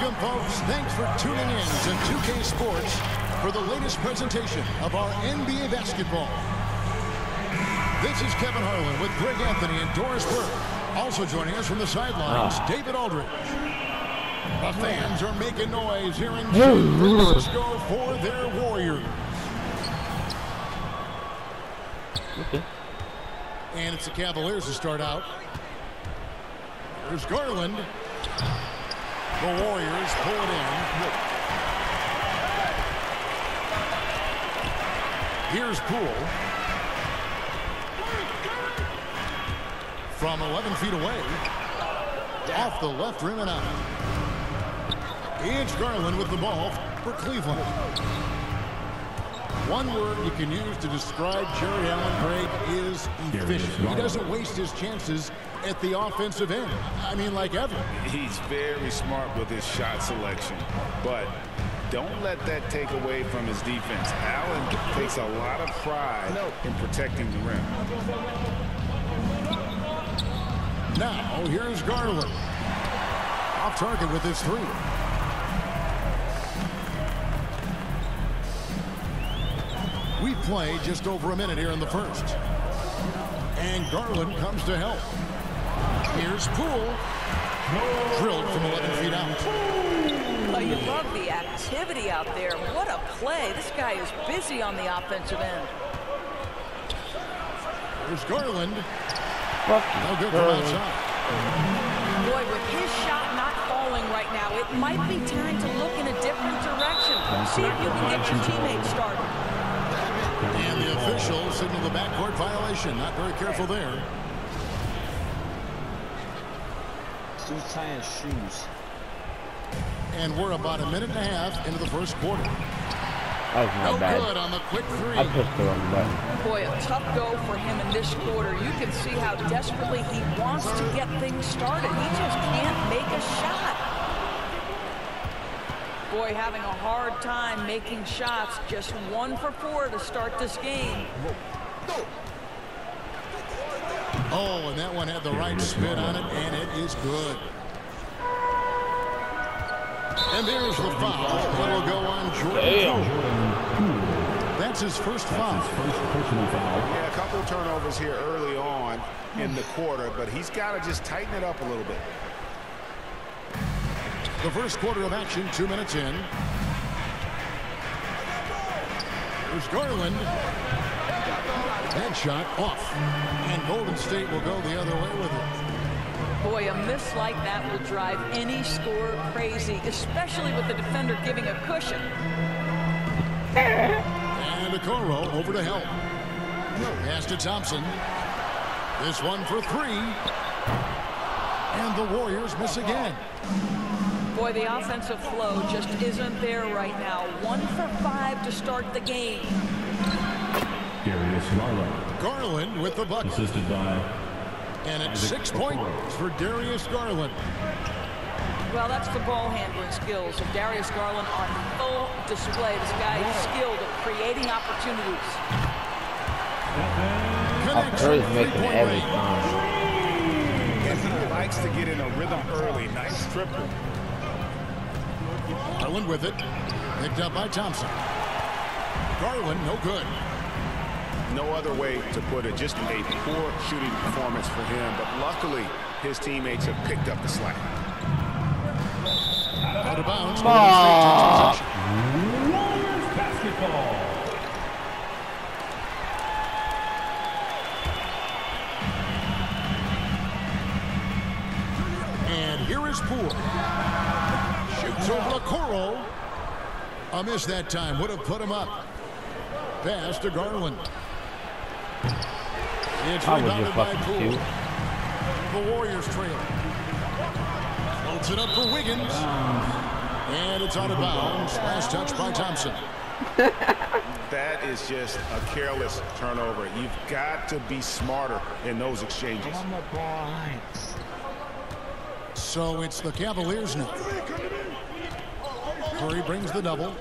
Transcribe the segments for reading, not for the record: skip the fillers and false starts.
Welcome, folks. Thanks for tuning in to 2K Sports for the latest presentation of our NBA basketball. This is Kevin Harlan with Greg Anthony and Doris Burke. Also joining us from the sidelines, David Aldridge. The fans are making noise here in San Francisco for their Warriors. Okay. And it's the Cavaliers to start out. There's Garland. The Warriors pull it in. Here's Poole. From 11 feet away. Off the left rim and out. It's Garland with the ball for Cleveland. One word you can use to describe Jerry Allen, Craig, is efficient. He doesn't waste his chances at the offensive end. I mean, like ever. He's very smart with his shot selection, but don't let that take away from his defense. Allen takes a lot of pride in protecting the rim. Now, here's Garland. Off target with his three. We play just over a minute here in the first. And Garland comes to help. Here's Poole. Drilled from 11 feet out. Oh, you love the activity out there. What a play. This guy is busy on the offensive end. Here's Garland. No good from outside. Boy, with his shot not falling right now, it might be time to look in a different direction. See if you can get your teammates started. And the officials signal the backcourt violation. Not very careful there. He's tying shoes. And we're about a minute and a half into the first quarter. That was not bad. Good on the quick three. I pushed the wrong button. Boy, a tough go for him in this quarter. You can see how desperately he wants to get things started. He just can't make a shot. Boy, having a hard time making shots. Just 1 for 4 to start this game. Oh, and that one had the right spin on it, and it is good. And there's the foul. It'll go on Jordan. That's his first foul. Yeah, a couple of turnovers here early on in the quarter, but he's got to just tighten it up a little bit. The first quarter of action, 2 minutes in. There's Garland. Headshot off. And Golden State will go the other way with it. Boy, a miss like that will drive any scorer crazy, especially with the defender giving a cushion. And Okoro over to help. Pass to Thompson. This one for 3. And the Warriors miss again. Boy, the offensive flow just isn't there right now. 1 for 5 to start the game. Garland with the bucket. Assisted by. And it's 6 points for Darius Garland. Well, that's the ball handling skills of Darius Garland on full display. This guy is skilled at creating opportunities. Curry's making every time. And he likes to get in a rhythm early. Nice triple. Garland with it. Picked up by Thompson. Garland, no good. No other way to put it. Just a poor shooting performance for him. But luckily, his teammates have picked up the slack. Out of bounds. Warriors basketball. And here is Poole. Shoots over Okoro. A miss that time. Would have put him up. Pass to Garland. It's rebounded by Poole. The Warriors trail. Floats it up for Wiggins. And it's out of bounds. Last touch by Thompson. That is just a careless turnover. You've got to be smarter in those exchanges. So it's the Cavaliers now. Curry brings the double.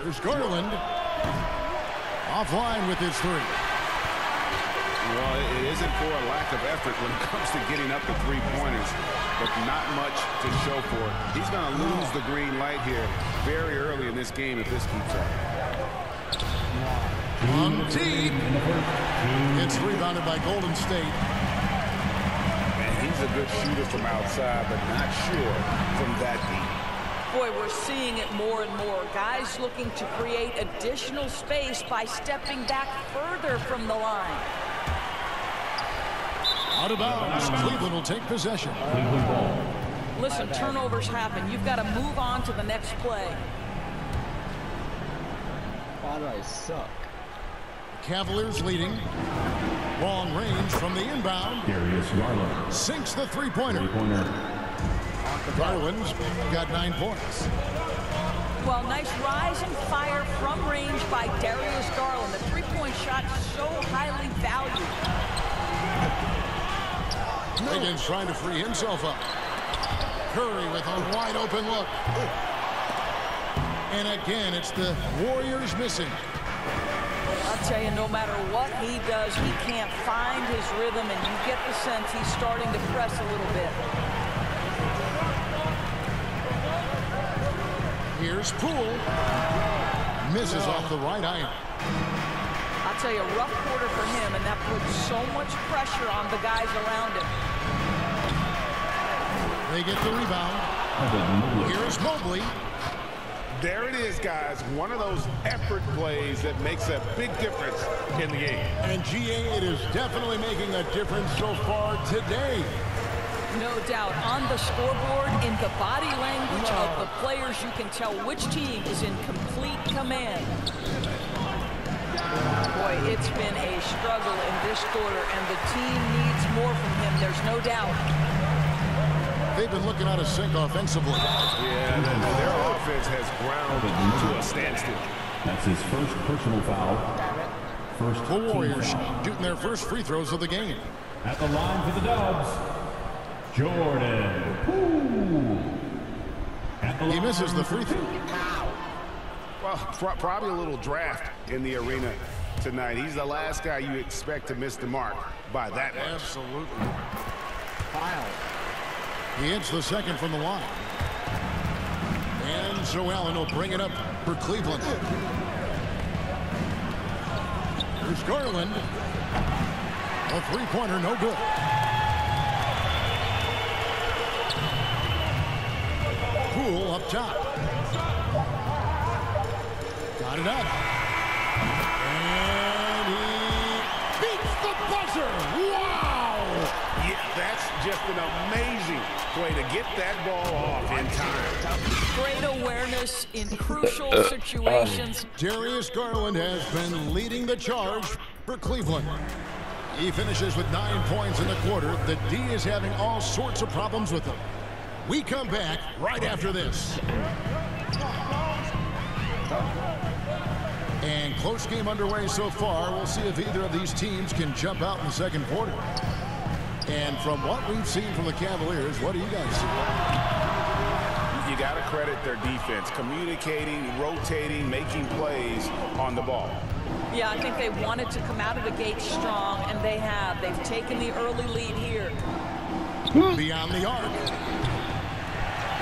There's Garland. Offline with his 3. Well, it isn't for a lack of effort when it comes to getting up the three-pointers, but not much to show for it. He's going to lose the green light here very early in this game if this keeps up. On deep. It's rebounded by Golden State. And he's a good shooter from outside, but not sure from that deep. Boy, we're seeing it more and more. Guys looking to create additional space by stepping back further from the line. Out of bounds. Cleveland will take possession. Listen, turnovers happen. You've got to move on to the next play. Why do I suck? Cavaliers leading. Long range from the inbound. Sinks the three-pointer. Garland's got 9 points. Well, nice rise and fire from range by Darius Garland. The three-point shot so highly valued. Higgins trying to free himself up. Curry with a wide open look. And again, it's the Warriors missing. I'll tell you, no matter what he does, he can't find his rhythm, and you get the sense he's starting to press a little bit. Here's Poole. Misses off the right iron. I'll tell you, a rough quarter for him, and that puts so much pressure on the guys around him. They get the rebound. Here's Mobley. There it is, guys. One of those effort plays that makes a big difference in the game. And GA, it is definitely making a difference so far today. No doubt. On the scoreboard, in the body language of the players, you can tell which team is in complete command. Boy, it's been a struggle in this quarter, and the team needs more from him. There's no doubt. They've been looking out of sync offensively. Yeah, their offense has ground to a standstill. That's his first personal foul. First The Warriors shooting their first free throws of the game. at the line for the Dubs, Jordan Poole. He misses the free throw. Well, probably a little draft in the arena tonight. He's the last guy you expect to miss the mark by that much. Absolutely. Foul. He hits the second from the line. And Joe Allen will bring it up for Cleveland. Here's Garland. A three-pointer, no good. Poole up top. Got it up. And he beats the buzzer. Wow! Yeah, that's just an amazing play to get that ball off in time. Great awareness in crucial situations. Darius Garland has been leading the charge for Cleveland. He finishes with 9 points in the quarter. The D is having all sorts of problems with him. We come back right after this. And close game underway so far. We'll see if either of these teams can jump out in the second quarter. And from what we've seen from the Cavaliers, what do you guys see? You got to credit their defense, communicating, rotating, making plays on the ball. Yeah, I think they wanted to come out of the gate strong, and they have. They've taken the early lead here. Beyond the arc.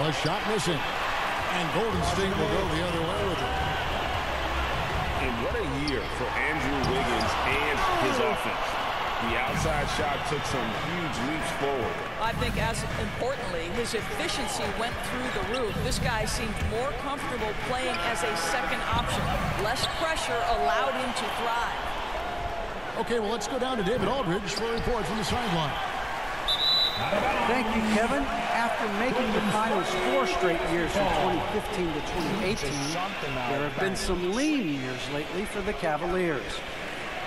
A shot missing. And Golden State will go the other way with it. And what a year for Andrew Wiggins and his offense. The outside shot took some huge leaps forward. I think as importantly, his efficiency went through the roof. This guy seemed more comfortable playing as a second option. Less pressure allowed him to thrive. Okay, well, let's go down to David Aldridge for a report from the sideline. Thank you, Kevin. After making the finals 4 straight years from 2015 to 2018, there have been some lean years lately for the Cavaliers.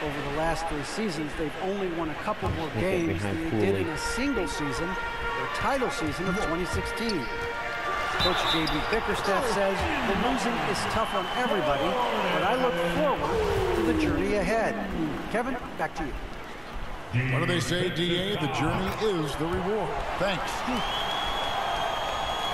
Over the last 3 seasons, they've only won a couple more games than they did in a single season, their title season of 2016. Coach J.B. Bickerstaff says the losing is tough on everybody, but I look forward to the journey ahead. Kevin, back to you. What do they say, DA? The journey is the reward. Thanks.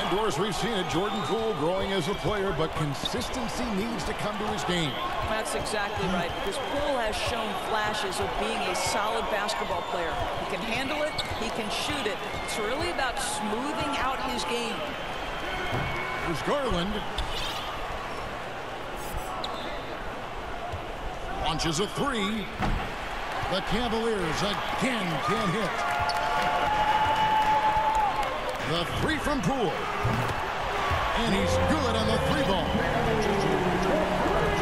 And Doris, we've seen it. Jordan Poole growing as a player, but consistency needs to come to his game. That's exactly right, because Poole has shown flashes of being a solid basketball player. He can handle it, he can shoot it. It's really about smoothing out his game. Here's Garland. Launches a three. The Cavaliers again can't hit. The three from Poole. And he's good on the three ball.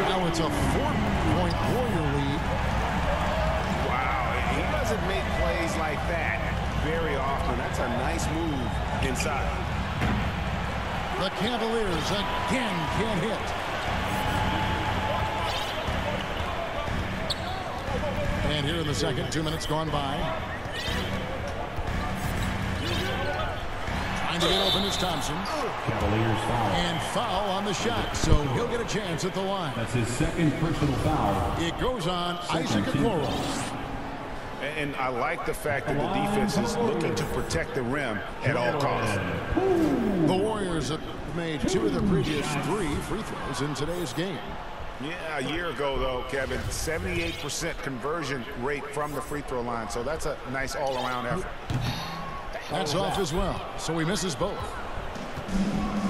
Now it's a 4-point Warrior lead. Wow, he doesn't make plays like that very often. That's a nice move inside. The Cavaliers again can't hit. And here in the second, 2 minutes gone by. Trying to get open is Thompson. Cavaliers foul. And foul on the shot, so he'll get a chance at the line. That's his second personal foul. It goes on Isaac Okoro. And I like the fact that the defense is looking to protect the rim at all costs. The Warriors have made 2 of the previous 3 free throws in today's game. Yeah, a year ago, though, Kevin, 78% conversion rate from the free throw line. So that's a nice all-around effort. That's off as well, so he misses both.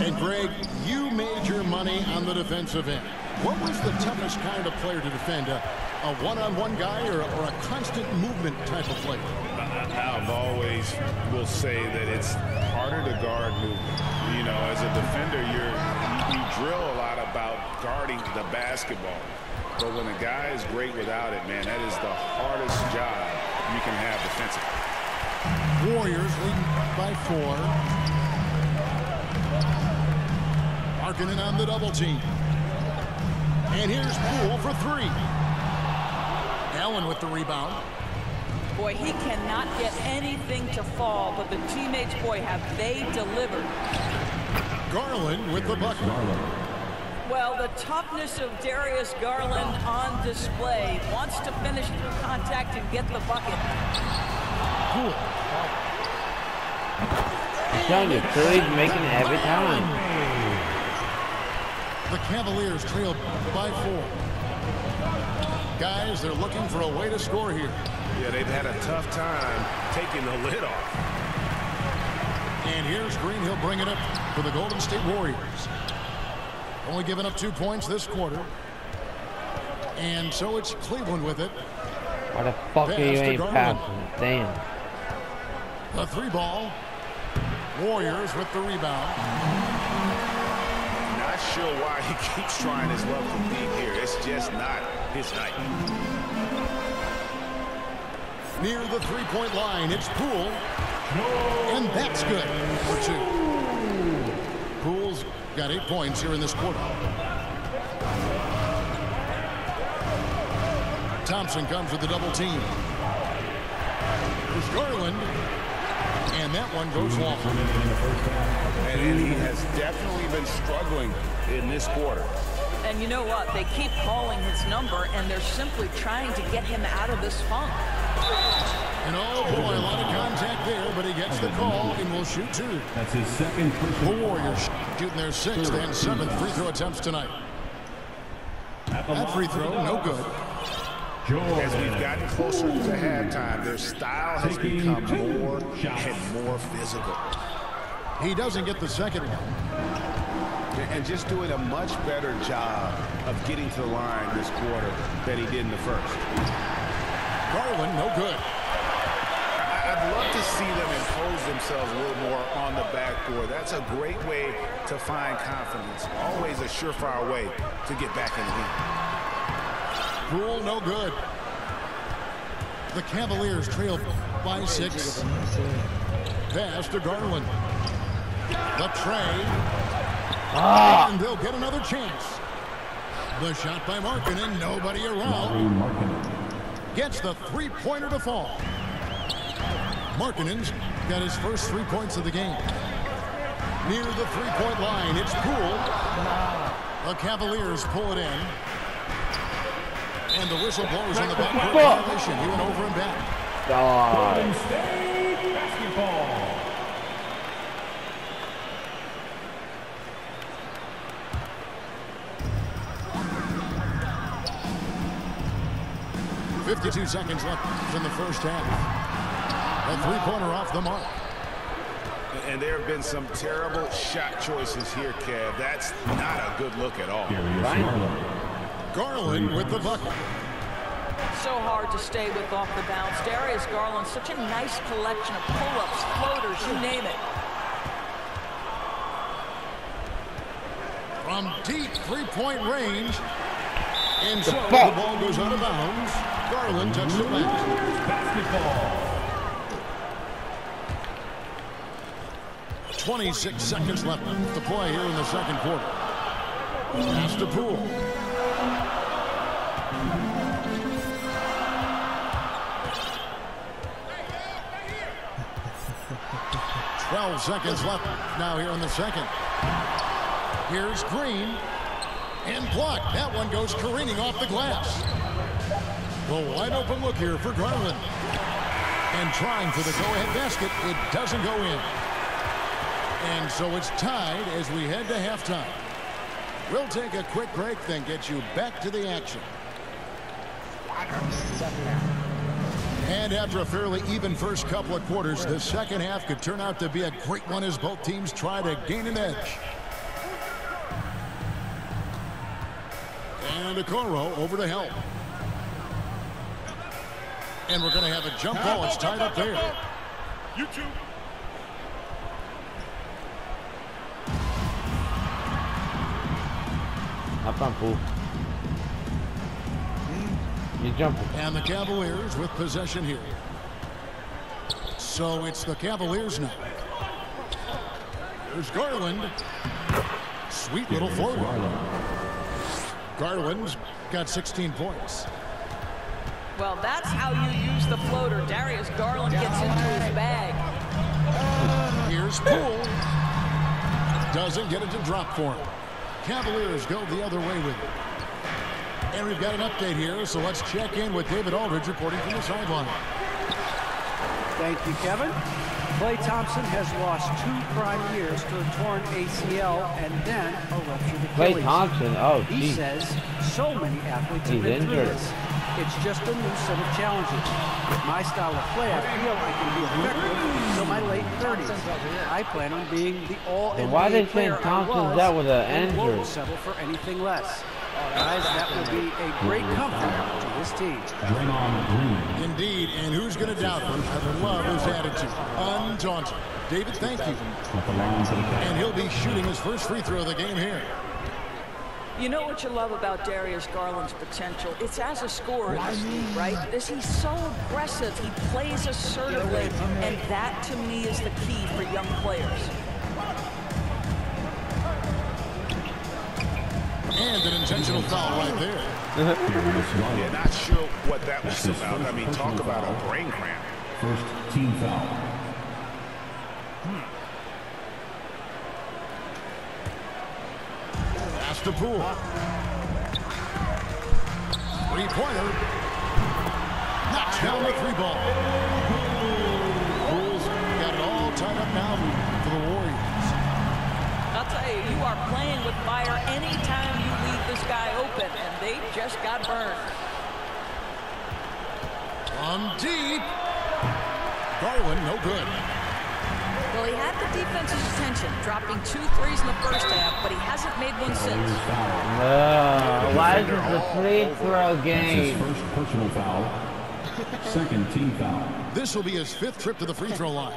And, Greg, you made your money on the defensive end. What was the toughest kind of player to defend? A one-on-one guy or a constant movement type of player? I've always will say that it's harder to guard movement. You know, as a defender, you drill a lot about guarding the basketball. But when a guy is great without it, man, that is the hardest job you can have defensively. Warriors lead by 4. Markkanen on the double team. And here's Poole for 3. Allen with the rebound. Boy, he cannot get anything to fall, but the teammates, boy, have they delivered. Garland with the bucket. Well, the toughness of Darius Garland on display. Wants to finish through contact and get the bucket. Poole. I'm telling you, Curry's making it every time. The Cavaliers trail by 4. Guys, they're looking for a way to score here. Yeah, they've had a tough time taking the lid off. And here's Green. He'll bring it up for the Golden State Warriors. Only giving up 2 points this quarter. And so it's Cleveland with it. Why the fuck are you ain't passing? Damn. The 3 ball. Warriors with the rebound. Not sure why he keeps trying his luck from deep here. It's just not his night. Near the 3-point line, it's Poole. And that's good for 2. Poole's got 8 points here in this quarter. Thompson comes with the double team. There's Garland. And that one goes long. And he has definitely been struggling in this quarter. And you know what? They keep calling his number, and they're simply trying to get him out of this funk. And oh boy, a lot of contact there, but he gets the call and will shoot 2. That's his second personal. The Warriors shooting their 6th and 7th free throw attempts tonight. That free throw, no good. As we've gotten closer to halftime, their style has become more and more physical. He doesn't get the second one. And just doing a much better job of getting to the line this quarter than he did in the first. Garland, no good. I'd love to see them impose themselves a little more on the backboard. That's a great way to find confidence. Always a surefire way to get back in the game. Poole, no good. The Cavaliers trail by 6. Pass to Garland. The tray. And they'll get another chance. The shot by Markkanen, nobody around. Gets the 3-pointer to fall. Markkanen's got his first 3 points of the game. Near the 3-point line, it's Poole. The Cavaliers pull it in. And the whistle blows on the backcourt violation. He went over and back. Golden State basketball. 52 seconds left in the first half. A three-pointer off the mark. And there have been some terrible shot choices here, Kev. That's not a good look at all. Garland with the bucket. So hard to stay with off the bounce. Darius Garland, such a nice collection of pull-ups, floaters, you name it. From deep three-point range. And so the ball goes out of bounds. Garland touched it back. Basketball. 26 seconds left to play here in the second quarter. Pass to Poole. Twelve seconds left now here in the second. Here's Green. And blocked. That one goes careening off the glass. Well, wide open look here for Garland. And trying for the go-ahead basket. It doesn't go in. And so it's tied as we head to halftime. We'll take a quick break, then get you back to the action. And after a fairly even first couple of quarters, the second half could turn out to be a great one as both teams try to gain an edge. And Okoro over to help. And we're going to have a jump ball. It's tied up there. You two. Up on Poole. You jumping. And the Cavaliers with possession here. So it's the Cavaliers now. There's Garland. Sweet little floater. Garland's got 16 points. Well, that's how you use the floater. Darius Garland gets into his bag. Here's Poole. Doesn't get it to drop for him. Cavaliers go the other way with it. And we've got an update here, so let's check in with David Aldridge reporting from the sideline. Thank you, Kevin. Klay Thompson has lost 2 prime years to a torn ACL and then a ruptured Achilles. Klay Thompson, oh, He geez. says so many athletes have He's been through injured. this. It's just a new set of challenges. With my style of play, I feel I can be effective until my late 30s. I plan on being the all-NBA why they player think I Thompson's was, out with an and injury? won't settle for anything less. Guys, that will be a great comfort to this team. Indeed, and who's going to doubt him? I love his attitude. Undaunted. David, thank you. And he'll be shooting his first free throw of the game here. You know what you love about Darius Garland's potential? It's as a scorer in this league, right? He's so aggressive. He plays assertively, and that, to me, is the key for young players. And an intentional foul right there. Yeah, not sure what that was about. I mean, talk about a brain cramp. First team foul. Pass to Poole. Three-pointer. Knocks down the 3-ball. Poole's got it all tied up now for the Warriors. I'll tell you, you are playing with fire anytime you leave this guy open, and they just got burned. From deep. Garland, no good. Well, he had the defense's attention, dropping 2 threes in the first half, but he hasn't made one since. Why is this a free throw His game? first personal foul. Second team foul. This will be his 5th trip to the free throw line.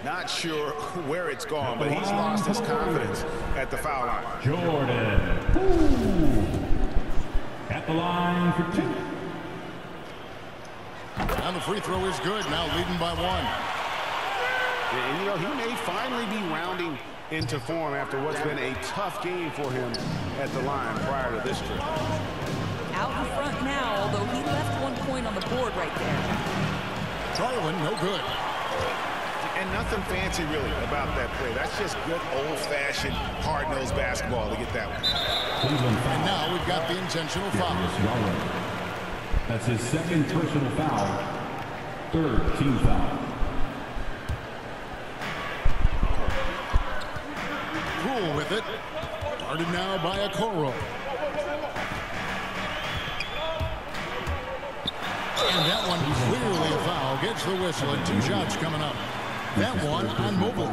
Not sure where it's gone, but he's lost his confidence at the foul line. Jordan. Ooh. At the line for 2. And the free throw is good, now leading by 1. And, you know, he may finally be rounding into form after what's been a tough game for him at the line prior to this trip. Out in front now, although he left 1 point on the board right there. Garland, no good. And nothing fancy really about that play. That's just good old-fashioned hard-nosed basketball to get that one. And now we've got the intentional foul. That's his second personal foul. Third team foul. Poole with it. Guarded now by Okoro. And that one clearly a foul. Gets the whistle and 2 shots coming up. That one on Mobile.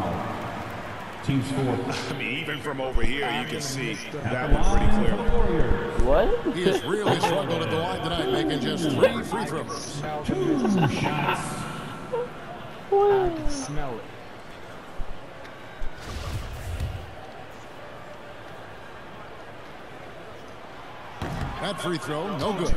Team score. I mean, even from over here, you can see that one pretty clear. What? He has really struggled at the line tonight, making just 3 free throws. 2 shots. I can smell it. That free throw, no good.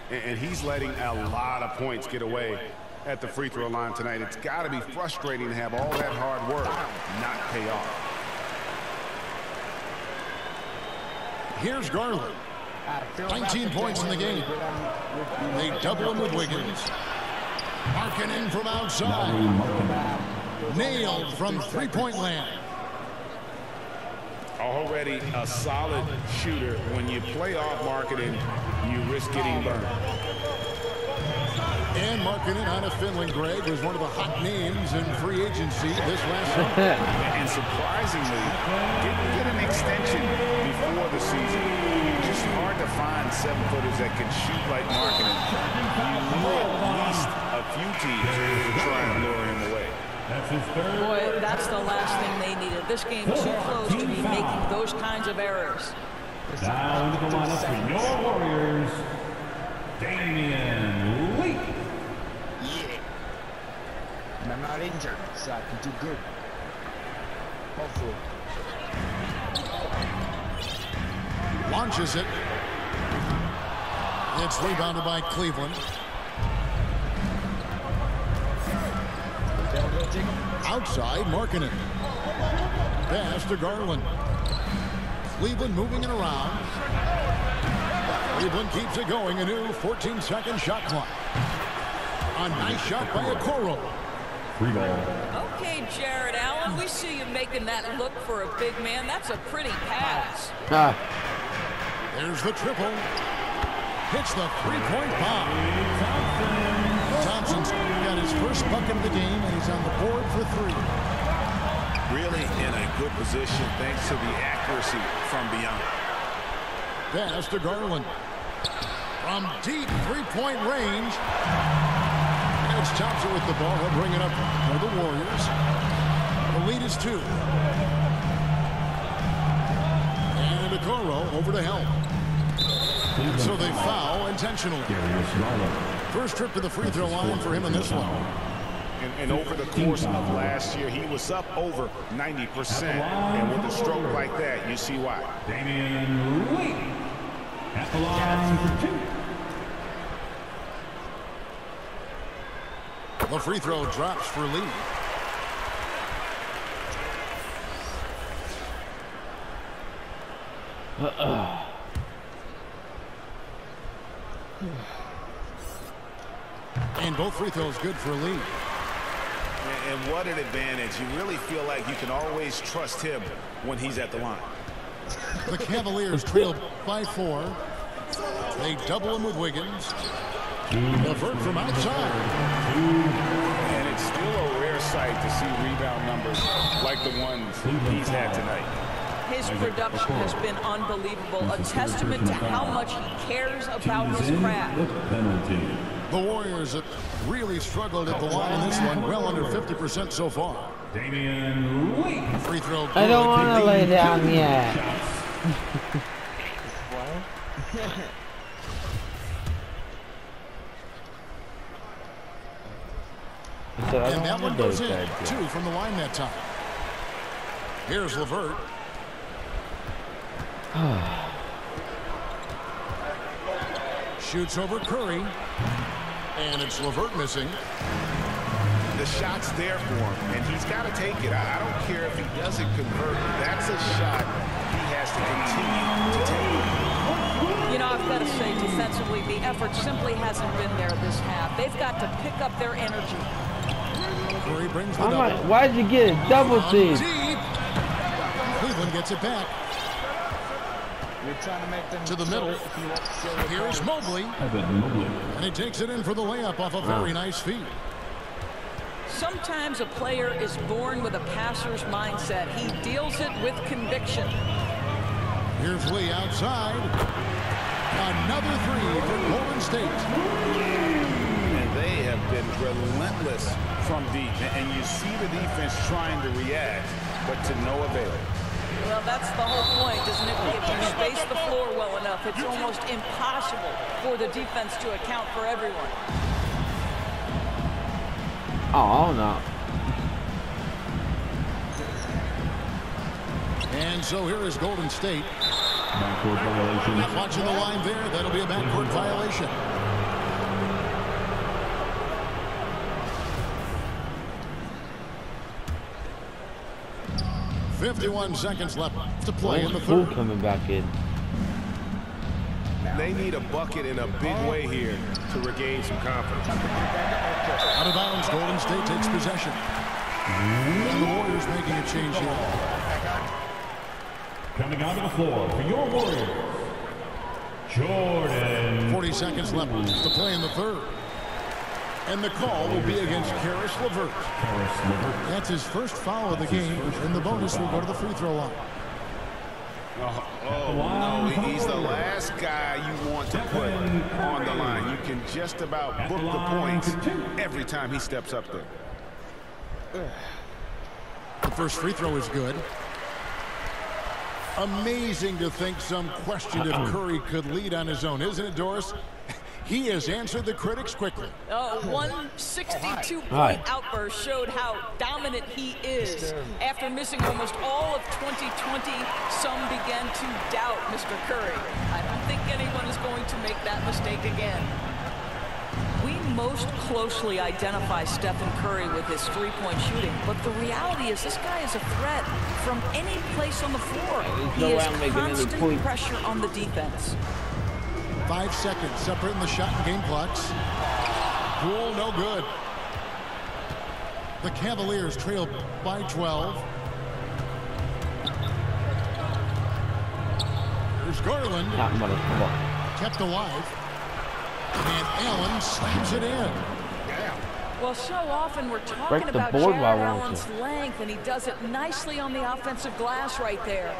And he's letting a lot of points get away at the free throw line tonight. It's got to be frustrating to have all that hard work not pay off. Here's Garland. 19 points in the game. They double him with Wiggins. Markkanen from outside. Nailed from three-point land. Already a solid shooter. When you play off Markkanen, you risk getting burned. And Markkanen out of Finland, Greg, was one of the hot names in free agency this last summer. And surprisingly, didn't get an extension before the season. Just hard to find 7-footers that can shoot like Markkanen. You need at least a few teams to try and lure him away. That's his third. Boy, that's the last thing they needed. This game too close to be making those kinds of errors. Now into the lineup for your Warriors, Damian Lee. Yeah. And I'm not injured, so I can do good. Hopefully. Launches it. It's rebounded by Cleveland. Outside, Markkanen. Pass to Garland. Cleveland moving it around. Cleveland keeps it going. A new 14-second shot clock. A nice shot by Okoro. Free ball. Okay, Jared Allen, we see you making that look for a big man. That's a pretty pass. There's the triple. Hits the three-point bomb. Thompson's got his first bucket of the game, and he's on the board for 3. Really in a good position thanks to the accuracy from beyond. Pass to Garland. From deep three-point range. And it's Thompson with the ball. He'll bring it up for the Warriors. The lead is 2. And Okoro over to help. So they foul intentionally. First trip to the free throw line for him in this one. And over the course of last year, he was up over 90%. And with a stroke like that, you see why. Damian Lee at the line for 2. The free throw drops for Lee. And both free throws good for Lee. And what an advantage. You really feel like you can always trust him when he's at the line. The Cavaliers trail by 4. They double him with Wiggins. LeVert from outside. And it's still a rare sight to see rebound numbers like the ones he's had tonight. His production has been unbelievable, a testament to how much he cares about his craft. The Warriors have really struggled at the line in this one, well under 50% so far. Damian Lee. Free throw. I don't want to lay down yet. And that one goes in. 2 from the line that time. Here's LeVert. Shoots over Curry. And it's LeVert missing. The shot's there for him, and he's got to take it. I don't care if he doesn't convert. That's a shot he has to continue to take. You know, I've got to say, defensively, the effort simply hasn't been there this half. They've got to pick up their energy. Curry brings the double. Why'd you get a double team? Deep. Cleveland gets it back. You're trying to make them To the middle. Here's Mobley. And he takes it in for the layup off a very nice feed. Sometimes a player is born with a passer's mindset. He deals it with conviction. Here's Lee outside. A Another three for Golden State. And they have been relentless from deep. And you see the defense trying to react, but to no avail. Well, that's the whole point, isn't it? If you space the floor well enough, it's almost impossible for the defense to account for everyone. Oh, no. And so here is Golden State. Backcourt violation. Watching the line there, that'll be a backcourt violation. .51 seconds left to play in the third. Coming back in. They need a bucket in a big way here to regain some confidence. Out of bounds, Golden State takes possession. And the Warriors making a change here. Coming onto the floor for your Warriors, Jordan. 40 seconds left to play in the third. And the call will be against Karis LeVert. That's his first foul of the game, and the bonus will go to the free throw line. Oh, no, he's the last guy you want to put on the line. You can just about book the points every time he steps up there. The first free throw is good. Amazing to think some questioned if Curry could lead on his own, isn't it, Doris? He has answered the critics quickly. One 62-point outburst showed how dominant he is. After missing almost all of 2020, some began to doubt Mr. Curry. I don't think anyone is going to make that mistake again. We most closely identify Stephen Curry with his three-point shooting, but the reality is this guy is a threat from any place on the floor. He has constant pressure on the defense. 5 seconds separating the shot and game clocks. Poole, no good. The Cavaliers trail by 12. There's Garland. Kept alive. And Allen slams it in. Well, so often we're talking about Jared Allen's length, and he does it nicely on the offensive glass right there.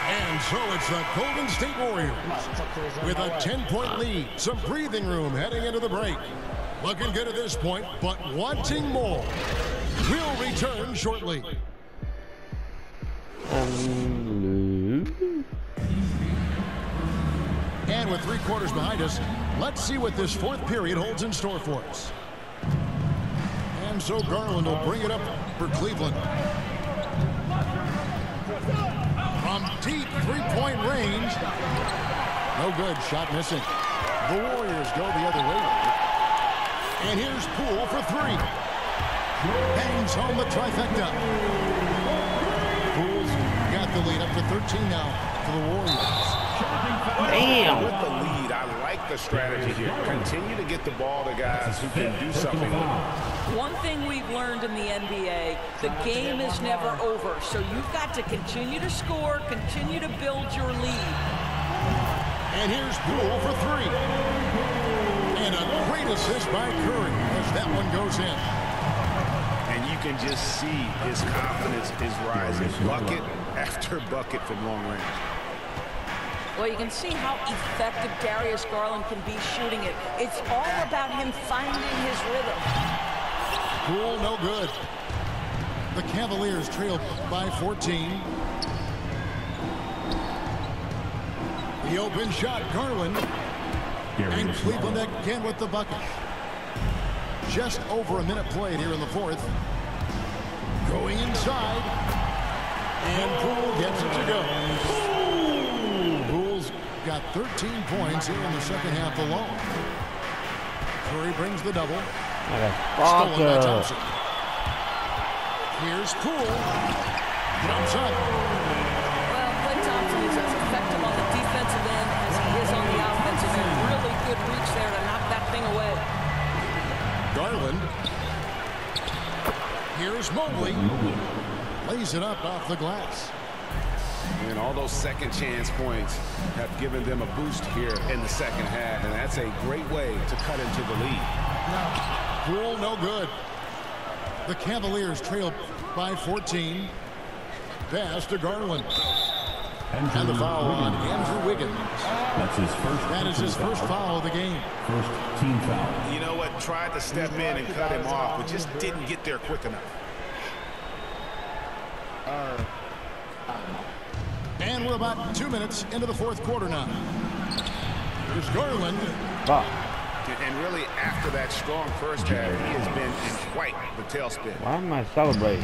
And so it's the Golden State Warriors with a 10-point lead. Some breathing room heading into the break. Looking good at this point, but wanting more. We'll return shortly. And with 3 quarters behind us, let's see what this fourth period holds in store for us. And so Garland will bring it up for Cleveland. From deep three-point range. No good. Shot missing. The Warriors go the other way. And here's Poole for 3. Bangs home the trifecta. Poole's got the lead up to 13 now for the Warriors. Damn. With the lead, I like the strategy here. Continue to get the ball to guys who can do something with it. One thing we've learned in the NBA, the game is never over. So you've got to continue to score, continue to build your lead. And here's Poole for 3. And a great assist by Curry as that one goes in. And you can just see his confidence is rising. Bucket after bucket from long range. Well, you can see how effective Darius Garland can be shooting it. It's all about him finding his rhythm. Poole, no good. The Cavaliers trail by 14. The open shot, Garland. And Cleveland again with the bucket. Just over a minute played here in the fourth. Going inside. And Poole gets it to go. Poole's got 13 points here in the second half alone. Curry brings the double. Stolen by Thompson. Here's Poole. Jumps up. Well, Klay Thompson is as effective on the defensive end as he is on the offensive end. Really good reach there to knock that thing away. Garland. Here's Mobley. Lays it up off the glass. And all those second chance points have given them a boost here in the second half, and that's a great way to cut into the lead. Poole, no good. The Cavaliers trail by 14. pass to Garland. And the foul on Andrew Wiggins. That's his first. That is his first foul of the game. First team foul. You know what? Tried to step in and cut him off, but just didn't get there quick enough. And we're about 2 minutes into the fourth quarter now. Here's Garland. And really, after that strong first half, he has been in quite the tailspin. Why am I celebrating?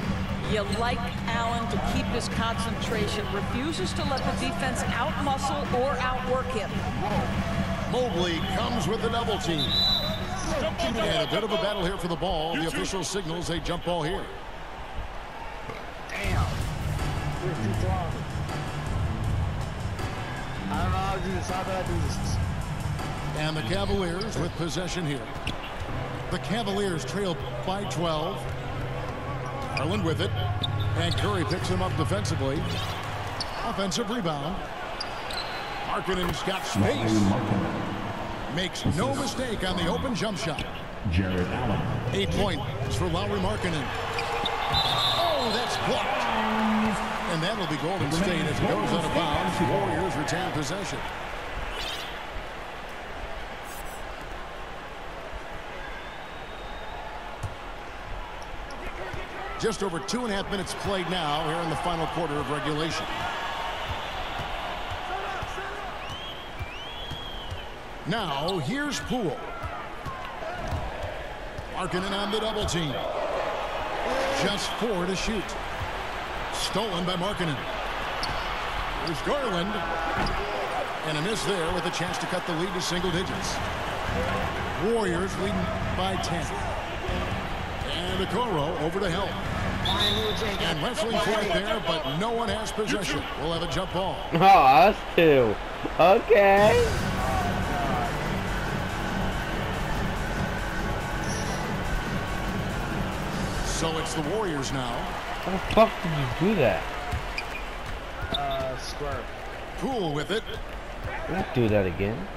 You like Allen to keep his concentration, refuses to let the defense out-muscle or outwork him. Mobley comes with the double team. And a bit of a battle here for the ball. The official signals a jump ball here. Damn. I don't know how to do this. How do I do this? And the Cavaliers with possession here. The Cavaliers trail by 12. Garland with it. And Curry picks him up defensively. Offensive rebound. Markkanen's got space. Makes no mistake on the open jump shot. Jared Allen. 8 points for Lauri Markkanen. Oh, that's blocked. And that'll be Golden State as it goes out of bounds. The Warriors retain possession. Just over 2.5 minutes played now here in the final quarter of regulation. Now, here's Poole. Markkanen on the double team. Just 4 to shoot. Stolen by Markkanen. Here's Garland. And a miss there with a chance to cut the lead to single digits. Warriors leading by 10. And Okoro over to help. And wrestling for it there, but no one has possession. We'll have a jump ball. Oh, us two. Okay. So it's the Warriors now. How the fuck did you do that? Square. Poole with it. Don't do that again.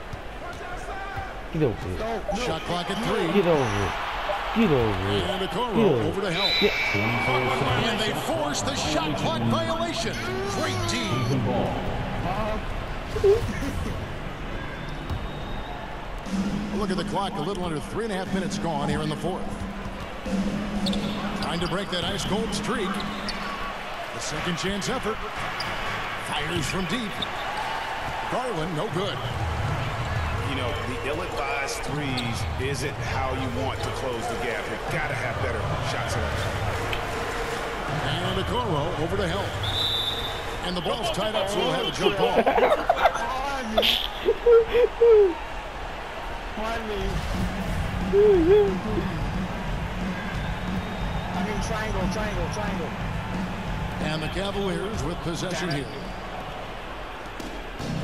Get over it. Shot clock at 3. Get over it. Get over it. And Okoro over to help. Get. And they force the shot clock violation. Great D. Look at the clock. A little under 3.5 minutes gone here in the fourth. Trying to break that ice-cold streak. The second chance effort. Fires from deep. Garland, no good. You know, the ill-advised threes isn't how you want to close the gap. You've got to have better shot selection. And Okoro over to help. And the ball's tied up, so we'll have a jump ball. I mean, triangle. And the Cavaliers with possession here.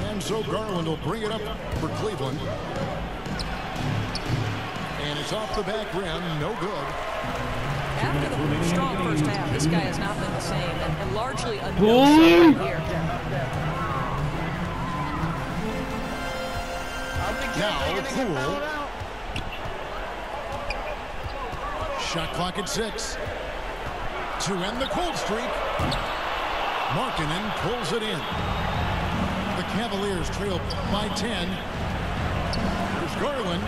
And so Garland will bring it up for Cleveland. And it's off the back rim, no good. After the strong first half, this guy has not been the same, and largely a no-show here. Now Poole. Shot clock at 6. To end the cold streak. Markkanen pulls it in. The Cavaliers trail by 10. There's Garland.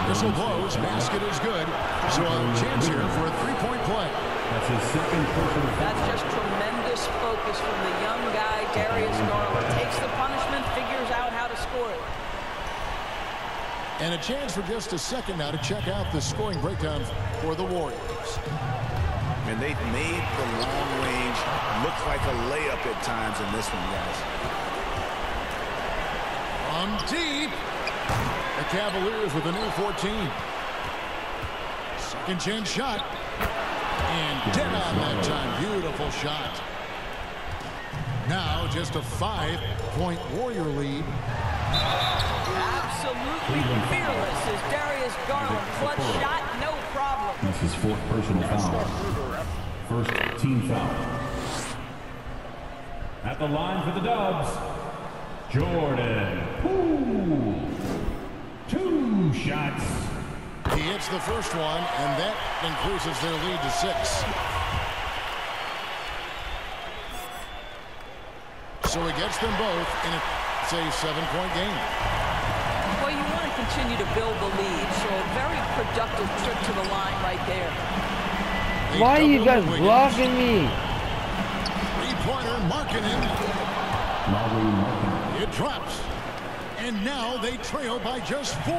Whistle blows. Basket is good. So a chance here for a three-point play. That's his second personal foul. That's just tremendous focus from the young guy, Darius Garland. Takes the punishment, figures out how to score it. And a chance for just a second now to check out the scoring breakdown for the Warriors. And they've made the long range look like a layup at times in this one, guys. From deep. The Cavaliers with a new 14. Second chance shot. And dead on that time. Beautiful shot. Now just a 5-point Warrior lead. Absolutely fearless is Darius Garland. Clutch shot, no problem. That's his fourth personal foul. First team foul. At the line for the Dubs, Jordan Poole. 2 shots. He hits the first one, and that increases their lead to 6. So he gets them both, and it's a 7-point game. Well, you want to continue to build the lead, so a very productive trip to the line right there. Why are you guys blocking me? Three-pointer Markkanen. It drops. And now they trail by just 4.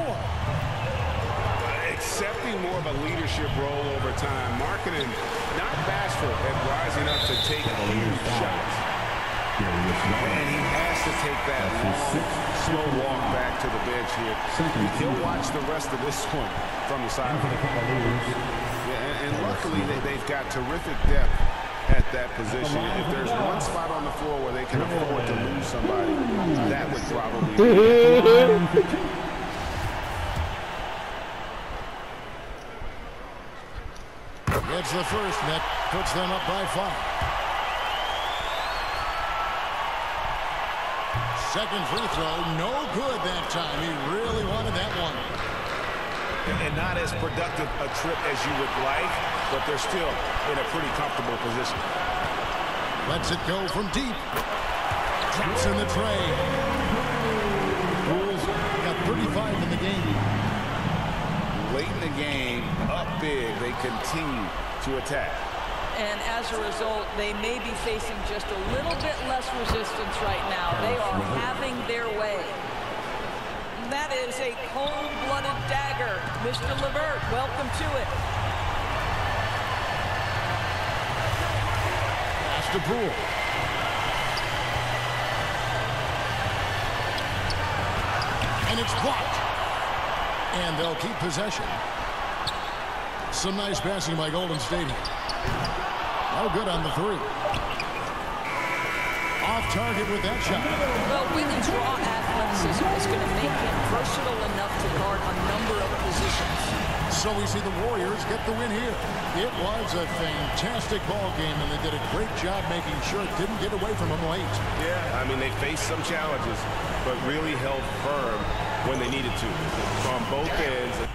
Accepting more of a leadership role over time. Markkanen not bashful at rising up to take huge shots. And he has to take that long, slow walk back to the bench here. He'll watch the rest of this one from the sideline. Yeah, and luckily they've got terrific depth at that position. If there's one spot on the floor where they can afford to lose somebody, that would probably be it. Gets the first, net puts them up by 5. Second free throw, no good that time. He really wanted that one. And not as productive a trip as you would like, but they're still in a pretty comfortable position. Lets it go from deep. Drops in the tray. Bulls got 35 in the game. Late in the game, up big, they continue to attack. And as a result, they may be facing just a little bit less resistance right now. They are having their way. That is a cold-blooded dagger. Mr. LeVert, welcome to it. Pass to Poole. And it's blocked. And they'll keep possession. Some nice passing by Golden State. No good on the 3. Off target with that shot. Well, Wiggins' raw athleticism is going to make him versatile enough to guard a number of positions. So we see the Warriors get the win here. It was a fantastic ball game, and they did a great job making sure it didn't get away from them late. Yeah, I mean, they faced some challenges, but really held firm when they needed to from both ends.